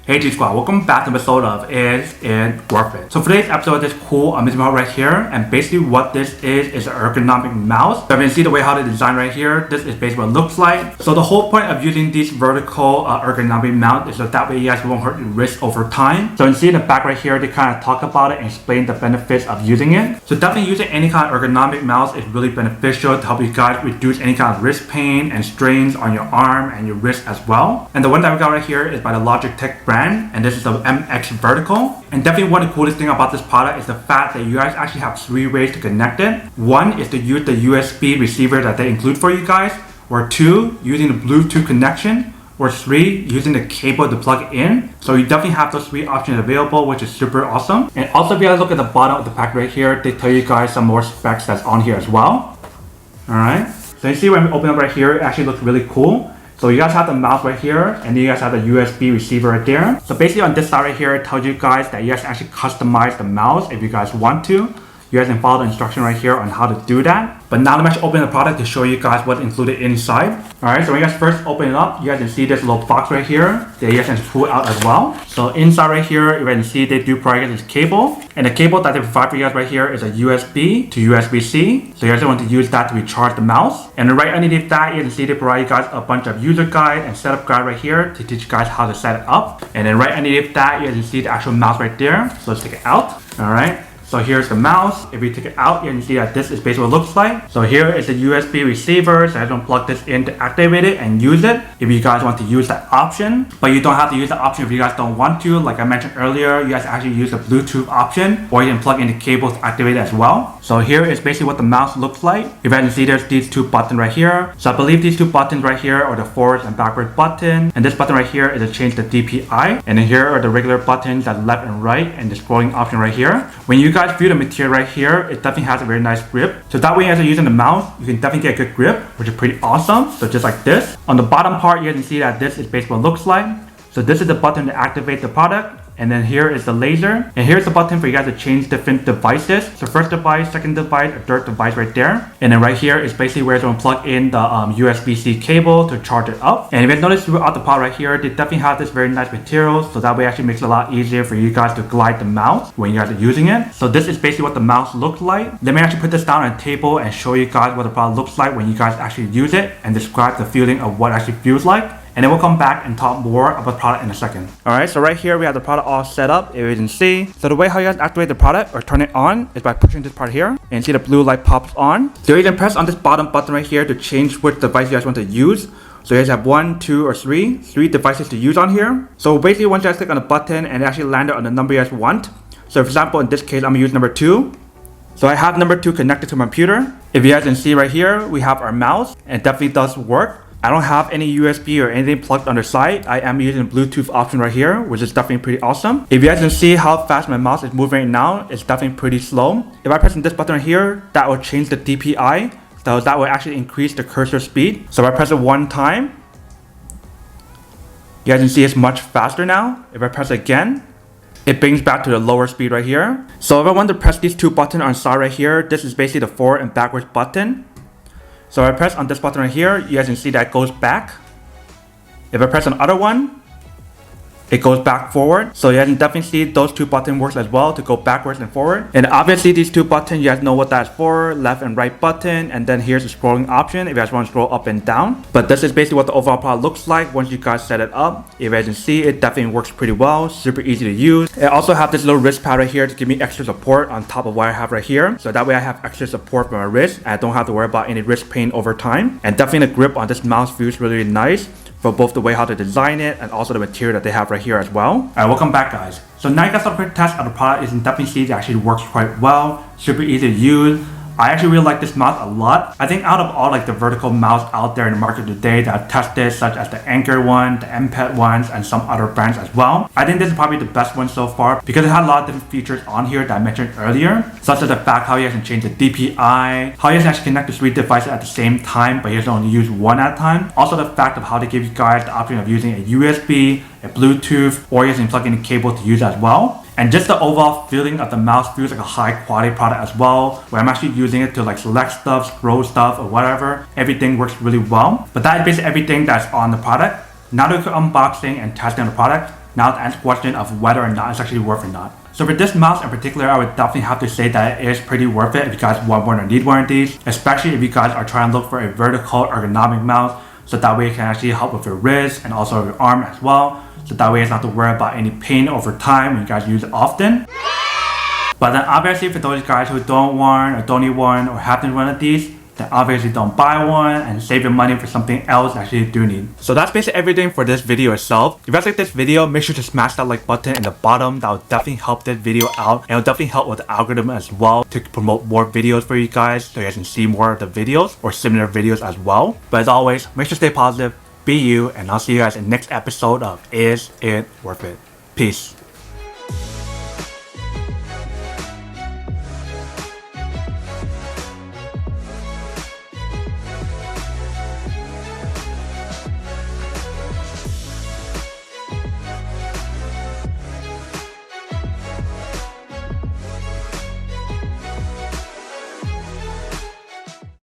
Hey G Squad, welcome back to the episode of Is It Worth It? So for today's episode, this cool amazing mouse right here, and basically what this is an ergonomic mouse. So you can see the way how they design right here. This is basically what it looks like. So the whole point of using these vertical ergonomic mount is so that way you guys won't hurt your wrist over time. So you can see in the back right here, they kind of talk about it and explain the benefits of using it. So definitely using any kind of ergonomic mouse is really beneficial to help you guys reduce any kind of wrist pain and strains on your arm and your wrist as well. And the one that we got right here is by the Logitech brand. And this is the MX Vertical. And definitely one of the coolest thing about this product is the fact that you guys actually have 3 ways to connect it. One is to use the USB receiver that they include for you guys, or 2, using the Bluetooth connection, or 3, using the cable to plug it in. So you definitely have those 3 options available, which is super awesome. And also if you guys look at the bottom of the pack right here, they tell you guys some more specs that's on here as well. Alright, so you see when we open up right here, it actually looks really cool. So you guys have the mouse right here, and then you guys have the USB receiver right there. So basically on this side right here, it tells you guys that you guys actually customize the mouse if you guys want to. You guys can follow the instruction right here on how to do that. But now let me actually open the product to show you guys what's included inside. Alright, so when you guys first open it up, you guys can see this little box right here that you guys can pull out as well. So inside right here, you guys can see they do provide this cable. And the cable that they provide for you guys right here is a USB to USB-C. So you guys want to use that to recharge the mouse. And then right underneath that, you can see they provide you guys a bunch of user guide and setup guide right here to teach you guys how to set it up. And then right underneath that, you can see the actual mouse right there. So let's take it out. Alright. So here's the mouse. If you take it out, you can see that this is basically what it looks like. So here is the USB receiver. So I don't plug this in to activate it and use it if you guys want to use that option. But you don't have to use the option if you guys don't want to. Like I mentioned earlier, you guys actually use the Bluetooth option, or you can plug in the cable to activate it as well. So here is basically what the mouse looks like. If you guys can see, there's these 2 buttons right here. So I believe these 2 buttons right here are the forward and backward button. And this button right here is to change the DPI. And then here are the regular buttons that's left and right, and the scrolling option right here. When you guys view the material right here, it definitely has a very nice grip. So that way as you're using the mouse, you can definitely get a good grip, which is pretty awesome. So just like this. On the bottom part, you can see that this is basically what it looks like. So this is the button to activate the product. And then here is the laser. And here's the button for you guys to change different devices. So first device, second device, or third device right there. And then right here is basically where it's going to plug in the USB-C cable to charge it up. And if you notice throughout the part right here, they definitely have this very nice material. So that way actually makes it a lot easier for you guys to glide the mouse when you guys are using it. So this is basically what the mouse looks like. Let me actually put this down on a table and show you guys what the product looks like when you guys actually use it, and describe the feeling of what it actually feels like. And then we'll come back and talk more about the product in a second. Alright, so right here we have the product all set up, if you can see. So the way how you guys activate the product or turn it on is by pushing this part here. And see the blue light pops on. So you can press on this bottom button right here to change which device you guys want to use. So you guys have 1, 2, or 3 devices to use on here. So basically once you guys click on the button and it actually landed on the number you guys want. So for example, in this case, I'm gonna use number 2. So I have number 2 connected to my computer. If you guys can see right here, we have our mouse, and it definitely does work. I don't have any USB or anything plugged on the side. I am using the Bluetooth option right here, which is definitely pretty awesome. If you guys can see how fast my mouse is moving right now, it's definitely pretty slow. If I press on this button right here, that will change the DPI. So that will actually increase the cursor speed. So if I press it 1 time, you guys can see it's much faster now. If I press it again, it brings back to the lower speed right here. So if I want to press these 2 buttons on the side right here, this is basically the forward and backwards button. So if I press on this button right here, you guys can see that it goes back. If I press on the other one, it goes back forward. So you guys can definitely see those 2 buttons works as well to go backwards and forward. And obviously these 2 buttons, you guys know what that's for, left and right button. And then here's the scrolling option if you guys want to scroll up and down. But this is basically what the overall product looks like once you guys set it up. If you guys can see, it definitely works pretty well, super easy to use. I also have this little wrist pad right here to give me extra support on top of what I have right here. So that way I have extra support for my wrist. I don't have to worry about any wrist pain over time. And definitely the grip on this mouse feels really nice, for both the way how to design it and also the material that they have right here as well. Alright, welcome back guys. So now you guys saw a quick test of the product. You can definitely see it actually works quite well, super easy to use. I actually really like this mouse a lot. I think out of all like the vertical mouse out there in the market today that I've tested, such as the Anker one, the MPET ones, and some other brands as well, I think this is probably the best one so far because it had a lot of different features on here that I mentioned earlier, such as the fact how you guys can change the DPI, how you guys actually connect the 3 devices at the same time, but you guys only use 1 at a time. Also the fact of how they give you guys the option of using a USB, a Bluetooth, or you can plug in a cable to use as well. And just the overall feeling of the mouse feels like a high quality product as well, where I'm actually using it to like select stuff, scroll stuff, or whatever. Everything works really well. But that is basically everything that's on the product. Now that we're unboxing and testing the product, Now to answer the question of whether or not it's actually worth it or not. So for this mouse in particular, I would definitely have to say that it is pretty worth it if you guys want one or need one of these, especially if you guys are trying to look for a vertical ergonomic mouse, so that way it can actually help with your wrist and also your arm as well, so that way it's not to worry about any pain over time when you guys use it often. But then obviously for those guys who don't want or don't need one or have to one of these, then obviously don't buy one and save your money for something else that you do need. So that's basically everything for this video itself. If you guys like this video, make sure to smash that like button in the bottom. That will definitely help this video out, and it will definitely help with the algorithm as well to promote more videos for you guys, so you guys can see more of the videos or similar videos as well. But as always, make sure to stay positive, be you, and I'll see you guys in the next episode of Is It Worth It? Peace.